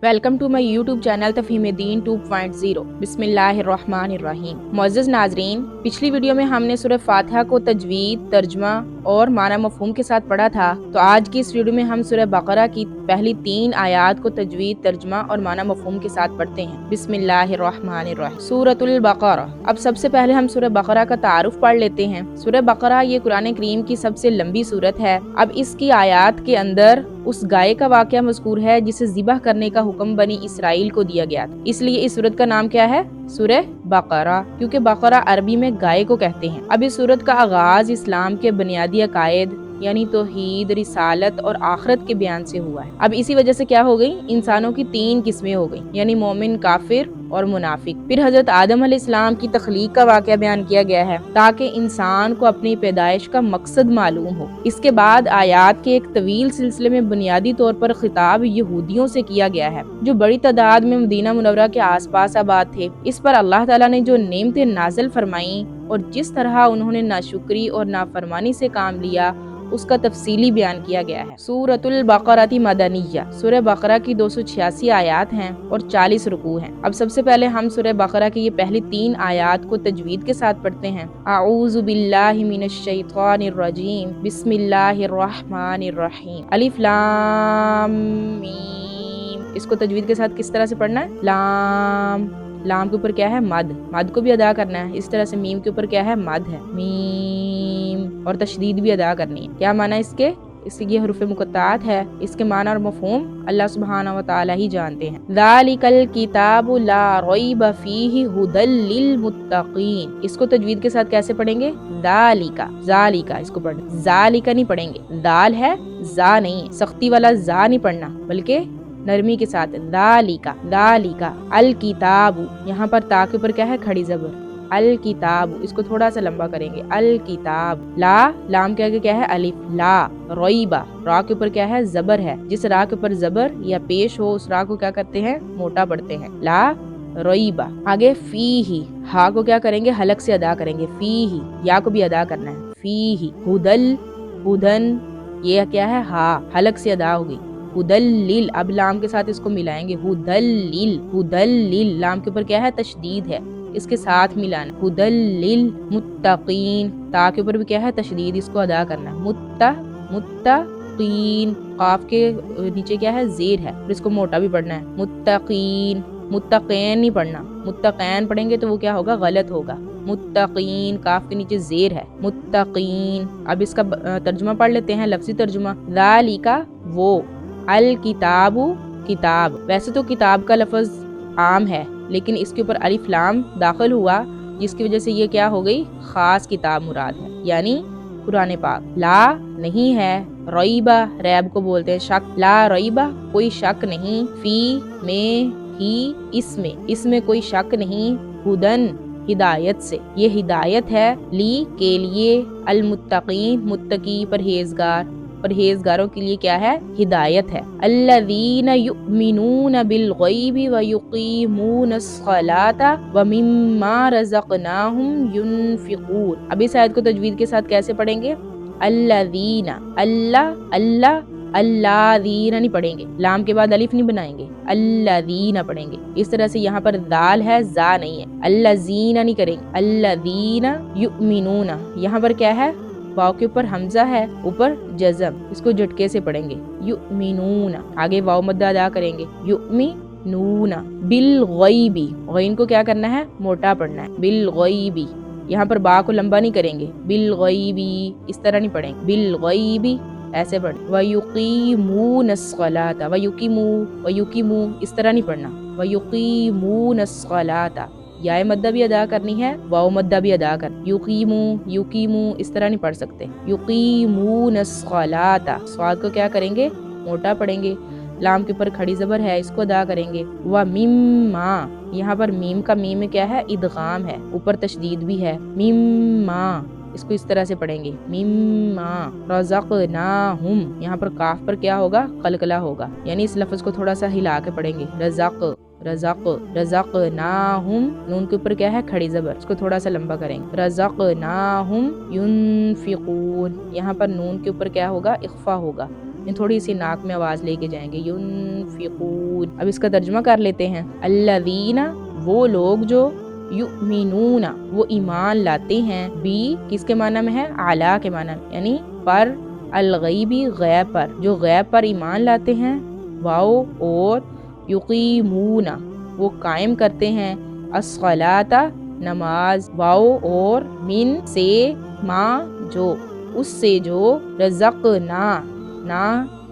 Welcome to my YouTube channel Tafheem Deen 2.0। बिस्मिल्लाहिर्रहमानिर्रहीम। मुअज़्ज़ज़ नाज़रीन, पिछली वीडियो में हमने सूरह फातिहा को तजवीद, तर्जुमा और माना मफ़हूम के साथ पढ़ा था। तो आज की इस वीडियो में हम सूरह बकरा की पहली 3 आयात को तजवीद, तर्जुमा और माना मफ़हूम के साथ पढ़ते हैं। बिस्मिल्लाहिर्रहमानिर्रहीम। सूरतुल बकरा। अब सबसे पहले हम सूरह बकरा का तारुफ पढ़ लेते हैं। सूरह बकरा ये कुरान करीम की सबसे लंबी सूरत है। अब इसकी आयात के अंदर उस गाय का वाक़या मज़कूर है जिसे ज़िबह करने का हुक्म बनी इसराइल को दिया गया था। इसलिए इस सूरत का नाम क्या है? सूरह बकरा, क्योंकि बकरा अरबी में गाय को कहते हैं। अब इस सूरत का आगाज इस्लाम के बुनियादी अकायद यानी तौहीद, रिसालत और आखिरत के बयान से हुआ है। अब इसी वजह से क्या हो गई? इंसानों की 3 किस्में हो गई, यानी मोमिन, काफिर और मुनाफिक। फिर हजरत आदम अलैहिस्सलाम की तख्लीक का वाक़या बयान किया गया है ताकि इंसान को अपनी पैदाइश का मकसद मालूम हो। इसके बाद आयात के एक तवील सिलसिले में बुनियादी तौर पर खिताब यहूदियों से किया गया है जो बड़ी तादाद में मदीना मुनव्वरा के आसपास आबाद थे। इस पर अल्लाह ताला ने जो नेमतें नाज़िल फरमाई और जिस तरह उन्होंने नाशुक्री और नाफरमानी से काम लिया उसका तफसीली बयान किया गया है। सूरतुल बकरती मदनिया। सूरह बकरा की 286 आयात हैं और 40 रुकू हैं। अब सबसे पहले हम सूरह बकरा की ये पहली 3 आयात को तजवीद के साथ पढ़ते हैं। आऊज़ु बिल्लाहि मिनश शैतानिर रजीम, बिस्मिल्लाहिर रहमानिर रहीम, अलिफ लाम मीम। इसको तजवीद के साथ किस तरह से पढ़ना है? लाम के ऊपर क्या है? मद को भी अदा करना है। इस तरह से मीम के ऊपर क्या है? मद है, मीम, और तशदीद भी अदा करनी है। क्या माना इसके? ये हरूफ मुक़त्ताअत है। इसके माना और मफ़हूम अल्लाह सुब्हानहु व तआला ही जानते हैं। ज़ालिकल किताबु ला रैब फीहि हुदल लिल मुत्तक़ीन। इसको तजवीद के साथ कैसे पढ़ेंगे? ज़ालिका इसको पढ़ना, ज़ालिका नहीं पढ़ेंगे। दाल है, जा नहीं है। सख्ती वाला जा नहीं पढ़ना बल्कि नरमी के साथ दालिका। अल किताबु, यहाँ पर ता के ऊपर क्या है? खड़ी जबर। अल किताबु, इसको थोड़ा सा लंबा करेंगे। अल किताब। लाम के आगे क्या है? अलिफ। ला रईबा, रा के ऊपर क्या है? जबर है। जिस रा के ऊपर जबर या पेश हो उस रा को क्या करते हैं? मोटा पढ़ते हैं। ला रईबा। आगे फीही, हा को क्या करेंगे? हलक से अदा करेंगे। फीही, या को भी अदा करना है। फीही। हुदन, ये क्या है? हा हलक से अदा होगी। हुदल्लिल, अब लाम के साथ इसको मिलाएंगे। हुदल्लिल, लाम के ऊपर क्या है? तशदीद है, इसके साथ मिलाना। हुदल्लिल मुत्तकीन, ता के ऊपर भी क्या है? तशदीद, इसको अदा करना। मुत्तकीन, काफ के नीचे क्या है? जेर है, और इसको मोटा भी पढ़ना है। मुत्तकीन, मुत्तक़ैन नहीं पढ़ना। मुत्तक़ैन पढ़ेंगे तो वो क्या होगा? गलत होगा। मुत्तकीन, काफ के नीचे जेर है। मुत्तकीन। अब इसका तर्जुमा पढ़ लेते हैं, लफ्ज़ी तर्जुमा। ज़ालिका वो, अल किताबु किताब। वैसे तो किताब का लफ्ज़ आम है लेकिन इसके ऊपर अलिफ लाम दाखिल हुआ जिसकी वजह से ये क्या हो गई? खास किताब मुराद है, यानी कुरान पाक। ला नहीं है, रईबा, रैब को बोलते हैं शक। ला रईबा, कोई शक नहीं। फी में ही, इसमें कोई शक नहीं। हुदन, हिदायत से, ये हिदायत है। ली के लिए, अल मुत्तकीन, मुत्तकी परहेजगारों के लिए क्या है? हिदायत है। अल्लज़ीना युमिनून बिल गैबि व युकीमूनस सलाता व मिम्मा रज़क़नाहुम युनफिकून। अब इस आयत को तजवीद के साथ कैसे पढ़ेंगे? अल्लज़ीना, अल्लाज़ीना नहीं पढ़ेंगे, लाम के बाद अलिफ नहीं बनाएंगे। अल्लज़ीना पढ़ेंगे। इस तरह से यहाँ पर दाल है, जा नहीं है। अल्लज़ीना नहीं करेंगे। अल्लज़ीना युमिनूना, यहाँ पर क्या है? वाव के ऊपर हमजा है, ऊपर जज़म, इसको झटके से पढ़ेंगे। युमिनूना, आगे वाव मद्दा अदा करेंगे। युमिनूना बिल गैबी, गैन को क्या करना है? मोटा पढ़ना है। बिल गैबी, यहाँ पर बा को लंबा नहीं करेंगे। बिल गैबी, इस तरह नहीं पढ़ेंगे। बिल गैबी ऐसे पढ़। वयुकीमूनस सलाता, वयुकीमू इस तरह नहीं पढ़ना। वयुकीमूनस सलाता, या मद्दा भी अदा करनी है, वाव मद्दा भी अदा कर। युकीमू इस तरह नहीं पढ़ सकते। युकीमूनस सलाता, स्वाद को क्या करेंगे? मोटा पढ़ेंगे। लाम के ऊपर खड़ी जबर है, इसको अदा करेंगे। व मिम्मा, यहाँ पर मीम का मीम में क्या है? इदगाम है, ऊपर तशदीद भी है। मिम्मा, इसको इस तरह से पढ़ेंगे। मिम्मा रज़क़नाहुम, यहाँ पर काफ पर क्या होगा? कलकला होगा, यानी इस लफ्ज़ को थोड़ा सा हिला के पढ़ेंगे। रज़क़नाहुम, नून के ऊपर क्या है? खड़ी जबर, इसको थोड़ा सा लंबा करेंगे। रज़क़नाहुम युनफिकून, यहाँ पर नून के ऊपर क्या होगा? इख्फा होगा। थोड़ी सी नाक में आवाज लेके जाएंगे, युनफिकून। अब इसका तर्जुमा कर लेते हैं। अल्लज़ीना, वो लोग जो, युमिनूना, वो ईमान लाते हैं, बी किसके माना में है, आला के माना में, यानी पर, अलगैबी गैब पर, जो गैब पर ईमान लाते हैं, वाओ, और युकीमूना, वो कायम करते हैं, अस्सलाता, नमाज, वाओ और मिन से, माँ जो, उससे जो, रज़क़ना, ना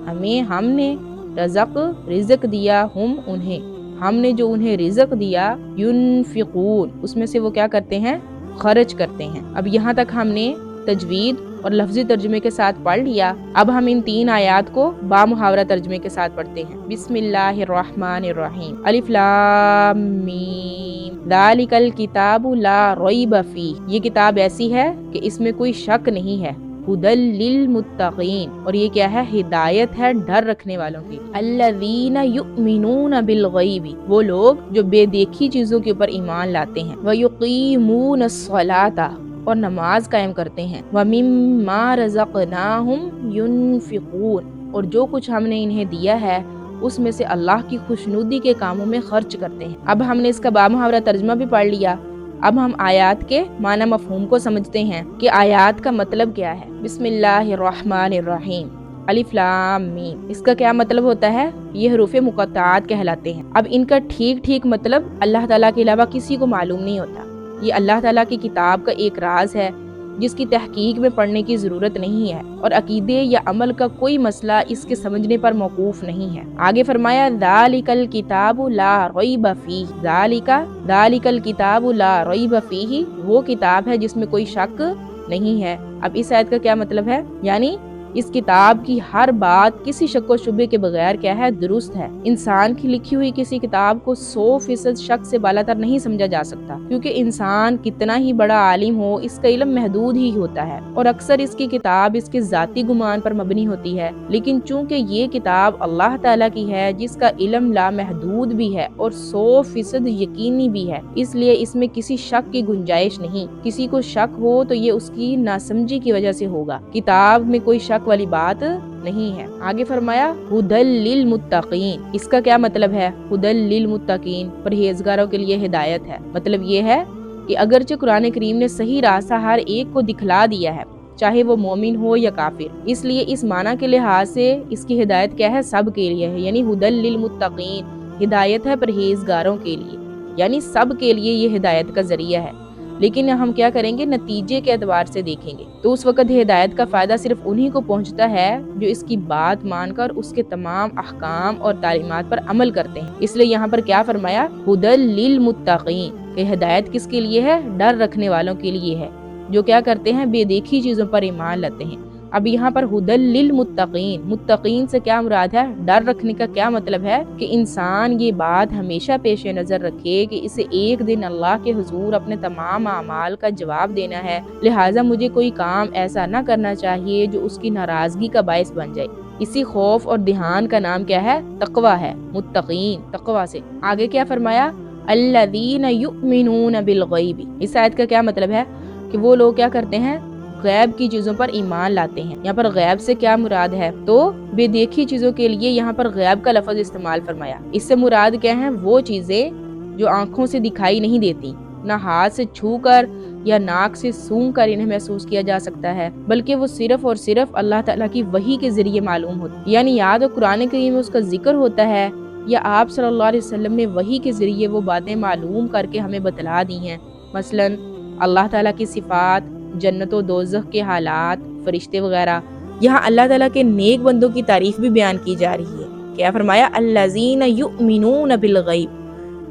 हमें, हमने, रज़क़ रिज़्क़ दिया, हम उन्हें, हमने जो उन्हें रिज़्क़ दिया, युनफिकून, उसमें से वो क्या करते हैं, खर्च करते हैं। अब यहाँ तक हमने तजवीद और लफ्जी तर्जुमे के साथ पढ़ लिया। अब हम इन 3 आयात को बामुहावरा तर्जुमे के साथ पढ़ते हैं। बिस्मिल्लाहिर्रहमानिर्रहीम। अलिफ लाम मीम, ज़ालिकल किताबु ला रैब फीह, ये किताब ऐसी है कि इसमें कोई शक नहीं है, हुदल लिल मुत्तकीन, और ये क्या है, हिदायत है डर रखने वालों की। अल्लज़ीना युमिनूना बिल गैबी, वो लोग जो बेदेखी चीजों के ऊपर ईमान लाते हैं, व युकीमूनस सलाता, और नमाज कायम करते हैं, व मिम्मा रज़क़नाहुम युनफिकून, और जो कुछ हमने इन्हें दिया है उसमें से अल्लाह की खुशनुदी के कामों में खर्च करते हैं। अब हमने इसका बामुहावरा तर्जुमा भी पढ़ लिया। अब हम आयात के माना मफहूम को समझते हैं कि आयात का मतलब क्या है। बिस्मिल्लाहिर्रहमानिर्रहीम, अलिफ लाम मीम, इसका क्या मतलब होता है, ये हरूफे मुक़त्तआत कहलाते हैं। अब इनका ठीक ठीक मतलब अल्लाह ताला के अलावा किसी को मालूम नहीं होता। ये अल्लाह ताला की किताब का एक राज है जिसकी तहकीक में पढ़ने की जरूरत नहीं है, और अकीदे या अमल का कोई मसला इसके समझने पर मौकूफ नहीं है। आगे फरमाया, ज़ालिकल किताबु ला रैब फीह, ज़ालिकल किताबु ला रैब फीह, वो किताब है जिसमें कोई शक नहीं है। अब इस आयत का क्या मतलब है, यानी इस किताब की हर बात किसी शक व शुबे के बगैर क्या है, दुरुस्त है। इंसान की लिखी हुई किसी किताब को 100% शक से बालातर नहीं समझा जा सकता, क्योंकि इंसान कितना ही बड़ा आलिम हो, इसका इल्म महदूद ही होता है, और अक्सर इसकी किताब इसके जाती गुमान पर मबनी होती है। लेकिन चूंकि ये किताब अल्लाह ताला की है जिसका इल्म लामहदूद भी है और 100% यकीनी भी है, इसलिए इसमें किसी शक की गुंजाइश नहीं। किसी को शक हो तो ये उसकी नासमझी की वजह से होगा। किताब में कोई शक वाली बात नहीं है। आगे फरमाया, हुदल लिल मुत्तकीन, इसका क्या मतलब है, हुदल लिल मुत्तकीन, परहेजगारों के लिए हिदायत है। मतलब ये है कि अगरचे कुरान करीम ने सही रास्ता हर एक को दिखला दिया है, चाहे वो मोमिन हो या काफिर, इसलिए इस माना के लिहाज से इसकी हिदायत क्या है, सब के लिए है। यानी हुदल लिल मुत्तकीन, हिदायत है परहेजगारों के लिए, यानी सब के लिए ये हिदायत का जरिया है। लेकिन हम क्या करेंगे, नतीजे के एतबार से देखेंगे तो उस वक्त हिदायत का फायदा सिर्फ उन्हीं को पहुंचता है जो इसकी बात मानकर उसके तमाम अहकाम और तालीमात पर अमल करते हैं। इसलिए यहाँ पर क्या फरमाया, हुदल लिल मुत्तकीन, कि हिदायत किसके लिए है, डर रखने वालों के लिए है, जो क्या करते हैं, बेदेखी चीजों पर ईमान लाते हैं। अब यहाँ पर हुदल लिल मुत्तकीन, मुत्तकीन से क्या मुराद है, डर रखने का क्या मतलब है कि इंसान ये बात हमेशा पेश नजर रखे कि इसे एक दिन अल्लाह के हुजूर अपने तमाम अमाल का जवाब देना है, लिहाजा मुझे कोई काम ऐसा न करना चाहिए जो उसकी नाराजगी का बायस बन जाए। इसी खौफ और ध्यान का नाम क्या है, तकवा है। मुत्तकीन, तकवा से। आगे क्या फरमाया, अल्लज़ीना युमिनूना बिल गैबी, इस आयत का क्या मतलब है कि वो लोग क्या करते हैं, गैब की चीजों पर ईमान लाते हैं। यहाँ पर गैब से क्या मुराद है, तो बेदेखी चीजों के लिए यहाँ पर गैब का लफ्ज इस्तेमाल फरमाया। इससे मुराद क्या है, वो चीजें जो आंखों से दिखाई नहीं देती, ना हाथ से छू कर या नाक से सूंघ कर इन्हें महसूस किया जा सकता है, बल्कि वो सिर्फ और सिर्फ अल्लाह ताला की वही के जरिए मालूम होती। यानी या तो कुरान करीम में उसका जिक्र होता है या आप सल्लल्लाहु अलैहि वसल्लम ने वही के जरिए वो बातें मालूम करके हमें बतला दी हैं। मसलन अल्लाह ताला की सिफात, जन्नत और दोज़ख के हालात, फरिश्ते वगैरह। यहाँ अल्लाह ताला के नेक बंदों की तारीफ भी बयान की जा रही है। क्या फरमाया, अल्लज़ीना युमिनूना बिल गैब,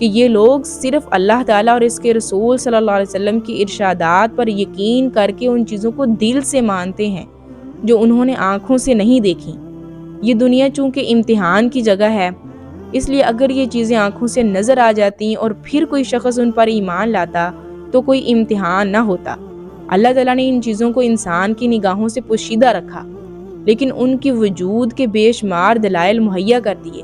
कि ये लोग सिर्फ अल्लाह ताला और इसके रसूल सल्लल्लाहु अलैहि वसल्लम की इरशादात पर यकीन करके उन चीज़ों को दिल से मानते हैं जो उन्होंने आँखों से नहीं देखी। ये दुनिया चूँकि इम्तिहान की जगह है, इसलिए अगर ये चीज़ें आँखों से नज़र आ जाती और फिर कोई शख्स उन पर ईमान लाता तो कोई इम्तिहान ना होता। अल्लाह ताला ने इन चीज़ों को इंसान की निगाहों से पोशीदा रखा, लेकिन उनकी वजूद के बेशुमार दलाइल मुहैया कर दिए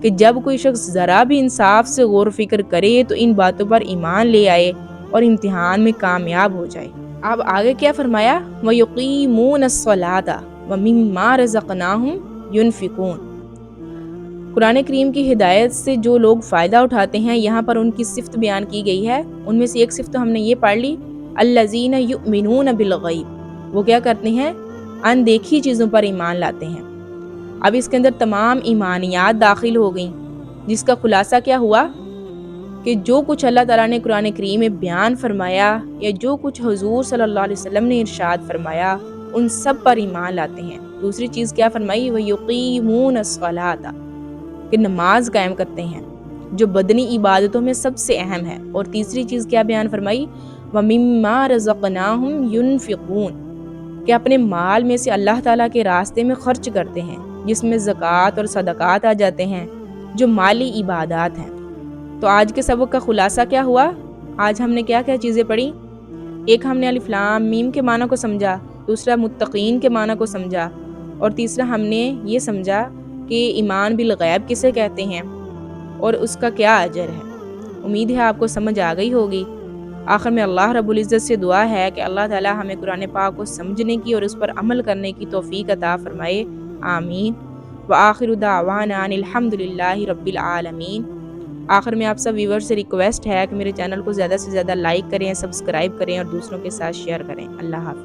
कि जब कोई शख्स ज़रा भी इंसाफ से गौर फिक्र करे तो इन बातों पर ईमान ले आए और इम्तिहान में कामयाब हो जाए। अब आगे क्या फरमाया, वयुकीमूनस्सलाता व मिम्मा रज़क़नाहुम युनफिकून। कुरान करیم की हिदायत से जो लोग फ़ायदा उठाते हैं, यहाँ पर उनकी सिफ़त बयान की गई है। उनमें से एक सिफ़त तो हमने ये पढ़ ली, अल्लज़ीना युमिनून बिलग़ैब, वो क्या करते हैं, अनदेखी चीज़ों पर ईमान लाते हैं। अब इसके अंदर तमाम ईमानियात दाखिल हो गई, जिसका खुलासा क्या हुआ कि जो कुछ अल्लाह ताला ने कुरान करीम में बयान फरमाया या जो कुछ हुजूर सल्लल्लाहु अलैहि वसल्लम ने इरशाद फरमाया, उन सब पर ईमान लाते हैं। दूसरी चीज़ क्या फरमाई, व युक़ीमूनस्सलाता, कि नमाज कायम करते हैं, जो बदनी इबादतों में सबसे अहम है। और तीसरी चीज़ क्या बयान फरमाई, व मिम्मा रज़क़नाहुम युनफ़िक़ून, कि अपने माल में से अल्लाह ताला के रास्ते में खर्च करते हैं, जिसमें ज़कात और सदक़ात आ जाते हैं, जो माली इबादत हैं। तो आज के सबक का खुलासा क्या हुआ, आज हमने क्या क्या चीज़ें पढ़ी। एक हमने अलिफ लाम मीम के माना को समझा, दूसरा मुत्तकीन के माना को समझा, और तीसरा हमने ये समझा कि ईमान बिल गैब किसे कहते हैं और उसका क्या अजर है। उम्मीद है आपको समझ आ गई होगी। आखिर में अल्लाह रब्बुल इज़्ज़त से दुआ है कि अल्लाह ताला हमें कुरान पाक को समझने की और उस पर अमल करने की तौफीक अता फरमाए। आमीन। व आखिरु दावाना अनिल हम्दुलिल्लाहि रब्बिल आलमीन। आखिर में आप सब व्यूअर से रिक्वेस्ट है कि मेरे चैनल को ज़्यादा से ज़्यादा लाइक करें, सब्सक्राइब करें और दूसरों के साथ शेयर करें। अल्लाह हाफ़िज़।